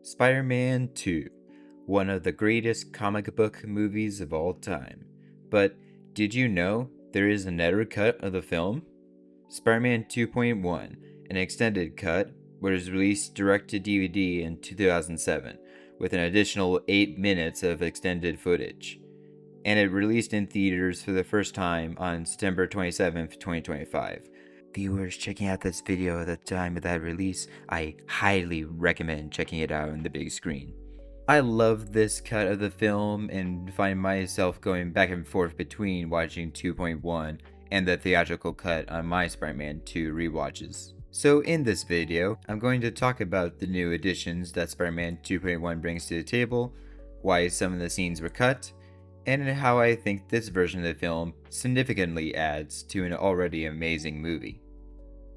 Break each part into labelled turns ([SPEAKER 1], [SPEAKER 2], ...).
[SPEAKER 1] Spider-Man 2, one of the greatest comic book movies of all time. But did you know there is another cut of the film? Spider-Man 2.1, an extended cut, was released direct to DVD in 2007, with an additional 8 minutes of extended footage. And it released in theaters for the first time on September 27th, 2025. Viewers checking out this video at the time of that release, I highly recommend checking it out on the big screen. I love this cut of the film and find myself going back and forth between watching 2.1 and the theatrical cut on my Spider-Man 2 rewatches. So in this video, I'm going to talk about the new additions that Spider-Man 2.1 brings to the table, why some of the scenes were cut, and how I think this version of the film significantly adds to an already amazing movie.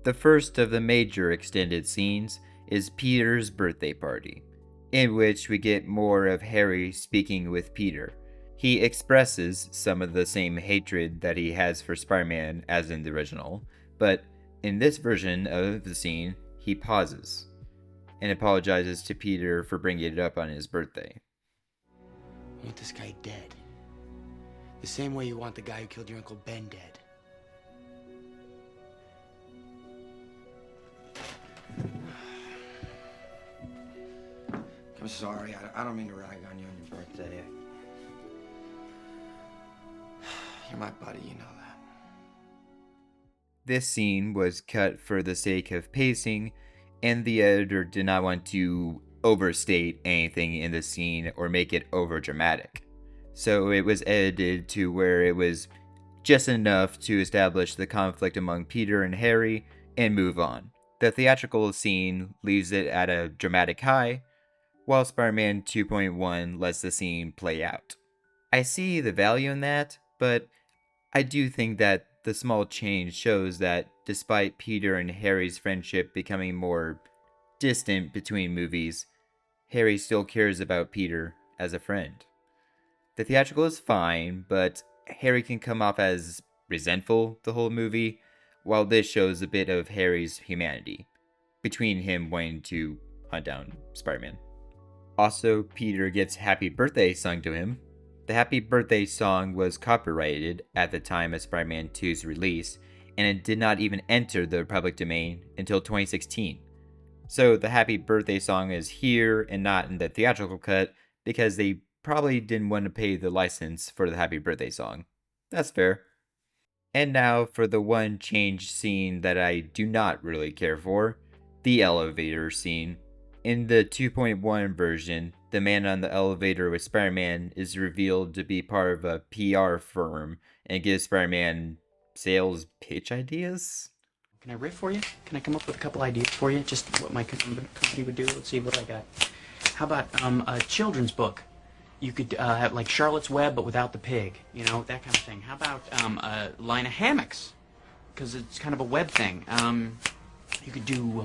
[SPEAKER 1] The first of the major extended scenes is Peter's birthday party, in which we get more of Harry speaking with Peter. He expresses some of the same hatred that he has for Spider-Man as in the original, but in this version of the scene, he pauses and apologizes to Peter for bringing it up on his birthday.
[SPEAKER 2] I want this guy dead. The same way you want the guy who killed your Uncle Ben dead. I'm sorry. I don't mean to rag on you on your birthday. You're my buddy, you know that.
[SPEAKER 1] This scene was cut for the sake of pacing, and the editor did not want to overstate anything in the scene or make it over dramatic. So it was edited to where it was just enough to establish the conflict among Peter and Harry and move on. The theatrical scene leaves it at a dramatic high, while Spider-Man 2.1 lets the scene play out. I see the value in that, but I do think that the small change shows that despite Peter and Harry's friendship becoming more distant between movies, Harry still cares about Peter as a friend. The theatrical is fine, but Harry can come off as resentful the whole movie, while this shows a bit of Harry's humanity, between him wanting to hunt down Spider-Man. Also, Peter gets Happy Birthday sung to him. The Happy Birthday song was copyrighted at the time of Spider-Man 2's release, and it did not even enter the public domain until 2016. So the Happy Birthday song is here and not in the theatrical cut because they probably didn't want to pay the license for the Happy Birthday song. That's fair. And now for the one change scene that I do not really care for, the elevator scene. In the 2.1 version, the man on the elevator with Spider-Man is revealed to be part of a PR firm and gives Spider-Man sales pitch ideas.
[SPEAKER 3] Can I riff for you? Can I come up with a couple ideas for you? Just what my company would do? Let's see what I got. How about a children's book? You could have like Charlotte's Web, but without the pig. You know, that kind of thing. How about a line of hammocks? Because it's kind of a web thing. You could do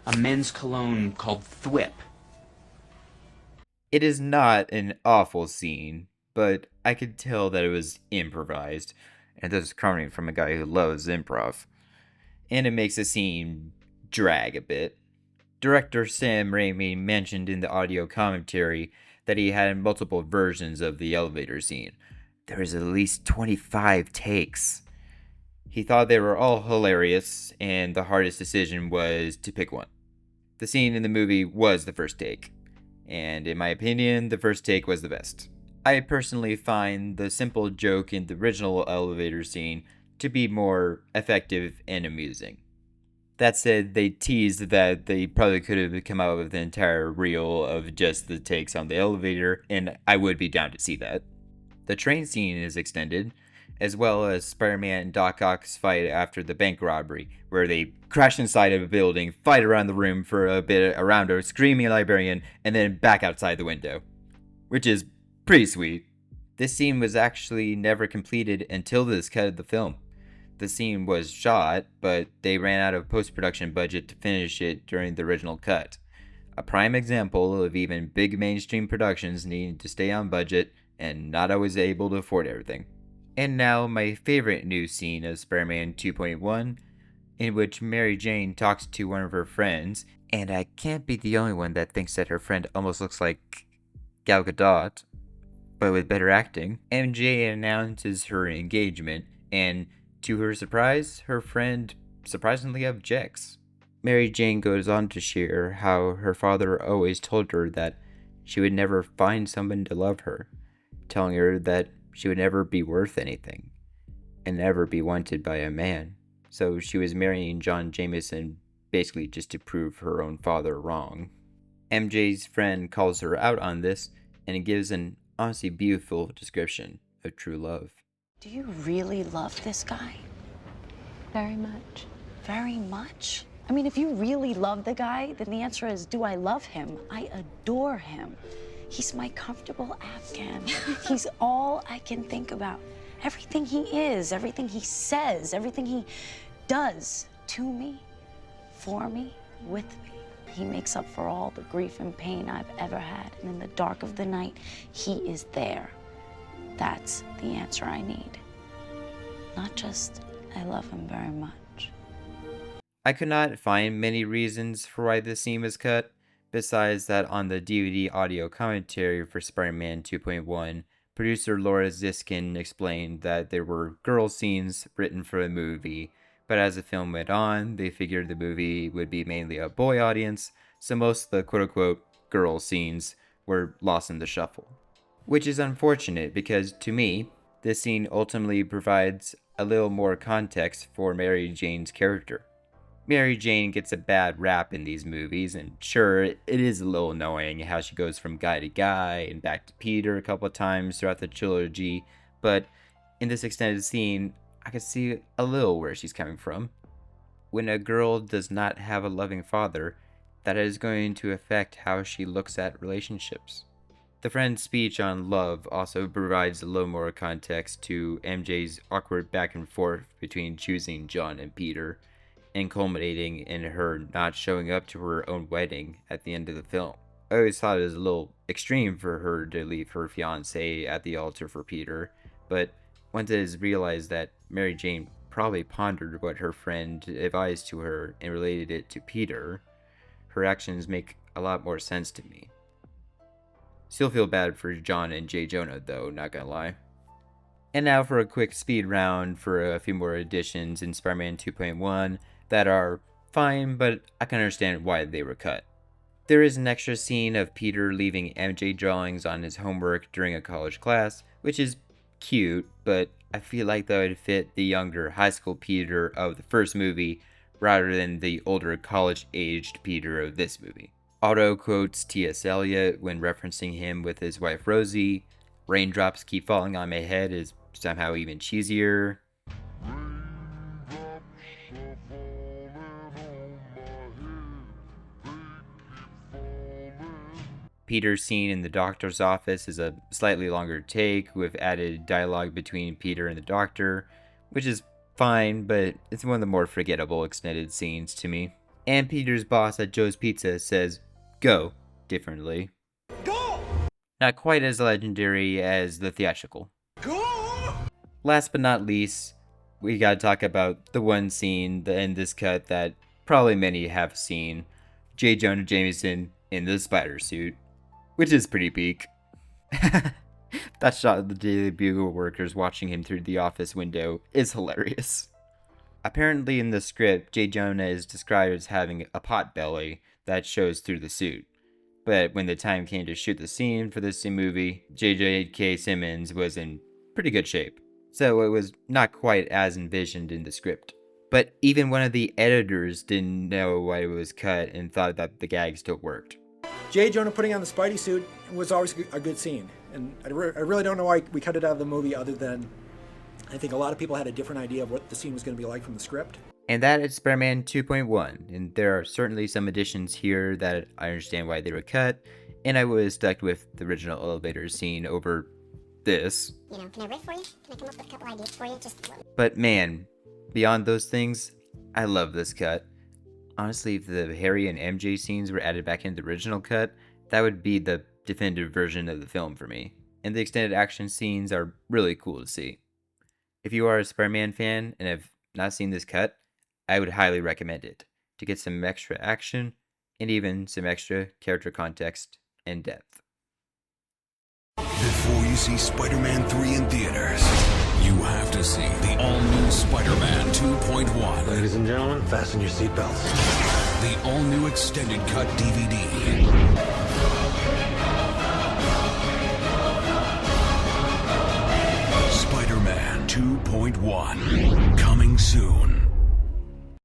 [SPEAKER 3] a men's cologne called Thwip.
[SPEAKER 1] It is not an awful scene, but I could tell that it was improvised. And this is coming from a guy who loves improv. And it makes the scene drag a bit. Director Sam Raimi mentioned in the audio commentary that he had multiple versions of the elevator scene. There was at least 25 takes. He thought they were all hilarious, and the hardest decision was to pick one. The scene in the movie was the first take, and in my opinion, the first take was the best. I personally find the simple joke in the original elevator scene to be more effective and amusing. That said, they teased that they probably could have come out with an entire reel of just the takes on the elevator, and I would be down to see that. The train scene is extended, as well as Spider-Man and Doc Ock's fight after the bank robbery, where they crash inside of a building, fight around the room for a bit around a screaming librarian, and then back outside the window, which is pretty sweet. This scene was actually never completed until this cut of the film. The scene was shot, but they ran out of post-production budget to finish it during the original cut. A prime example of even big mainstream productions needing to stay on budget and not always able to afford everything. And now my favorite new scene of Spider-Man 2.1, in which Mary Jane talks to one of her friends And I can't be the only one that thinks that her friend almost looks like Gal Gadot, but with better acting. MJ announces her engagement, and to her surprise, her friend surprisingly objects. Mary Jane goes on to share how her father always told her that she would never find someone to love her, telling her that she would never be worth anything and never be wanted by a man. So she was marrying John Jameson basically just to prove her own father wrong. MJ's friend calls her out on this and gives an honestly beautiful description of true love.
[SPEAKER 4] Do you really love this guy?
[SPEAKER 5] Very much.
[SPEAKER 4] Very much? I mean, if you really love the guy, then the answer is, do I love him? I adore him. He's my comfortable Afghan. He's all I can think about. Everything he is, everything he says, everything he does to me, for me, with me. He makes up for all the grief and pain I've ever had. And in the dark of the night, he is there. That's the answer I need. Not just, I love him very much.
[SPEAKER 1] I could not find many reasons for why this scene was cut, besides that on the DVD audio commentary for Spider-Man 2.1, producer Laura Ziskin explained that there were girl scenes written for the movie, but as the film went on, they figured the movie would be mainly a boy audience, so most of the quote-unquote girl scenes were lost in the shuffle. Which is unfortunate because, to me, this scene ultimately provides a little more context for Mary Jane's character. Mary Jane gets a bad rap in these movies, and sure, it is a little annoying how she goes from guy to guy and back to Peter a couple of times throughout the trilogy, but in this extended scene, I can see a little where she's coming from. When a girl does not have a loving father, that is going to affect how she looks at relationships. The friend's speech on love also provides a little more context to MJ's awkward back and forth between choosing John and Peter, and culminating in her not showing up to her own wedding at the end of the film. I always thought it was a little extreme for her to leave her fiancé at the altar for Peter, but once it is realized that Mary Jane probably pondered what her friend advised to her and related it to Peter, her actions make a lot more sense to me. Still feel bad for John and J.Jonah though, not gonna lie. And now for a quick speed round for a few more additions in Spider-Man 2.1 that are fine, but I can understand why they were cut. There is an extra scene of Peter leaving MJ drawings on his homework during a college class, which is cute, but I feel like that would fit the younger high school Peter of the first movie rather than the older college-aged Peter of this movie. Otto quotes T.S. Eliot when referencing him with his wife Rosie. Raindrops keep falling on my head is somehow even cheesier. Peter's scene in the doctor's office is a slightly longer take with added dialogue between Peter and the doctor, which is fine, but it's one of the more forgettable extended scenes to me. And Peter's boss at Joe's Pizza says, "Go," differently.
[SPEAKER 2] Go!
[SPEAKER 1] Not quite as legendary as the theatrical.
[SPEAKER 2] Go!
[SPEAKER 1] Last but not least, we gotta talk about the one scene in this cut that probably many have seen. J.Jonah Jameson in the spider suit, which is pretty peak. That shot of the Daily Bugle workers watching him through the office window is hilarious. Apparently in the script, J.Jonah is described as having a pot belly that shows through the suit. But when the time came to shoot the scene for this movie, J.J.K. Simmons was in pretty good shape. So it was not quite as envisioned in the script. But even one of the editors didn't know why it was cut and thought that the gag still worked.
[SPEAKER 6] J.Jonah putting on the Spidey suit was always a good scene. And I really don't know why we cut it out of the movie other than I think a lot of people had a different idea of what the scene was going to be like from the script.
[SPEAKER 1] And that is Spider-Man 2.1, and there are certainly some additions here that I understand why they were cut, and I would have stuck with the original elevator scene over this.
[SPEAKER 7] You know, can I riff for you? Can I come up with a couple ideas for you?
[SPEAKER 1] But man, beyond those things, I love this cut. Honestly, if the Harry and MJ scenes were added back into the original cut, that would be the definitive version of the film for me. And the extended action scenes are really cool to see. If you are a Spider-Man fan and have not seen this cut, I would highly recommend it. To get some extra action and even some extra character context and depth.
[SPEAKER 8] Before you see Spider-Man 3 in theaters, you have to see the all-new Spider-Man 2.1.
[SPEAKER 2] Ladies and gentlemen, fasten your seatbelts.
[SPEAKER 8] The all-new extended cut DVD. Spider-Man 2.1. Coming soon.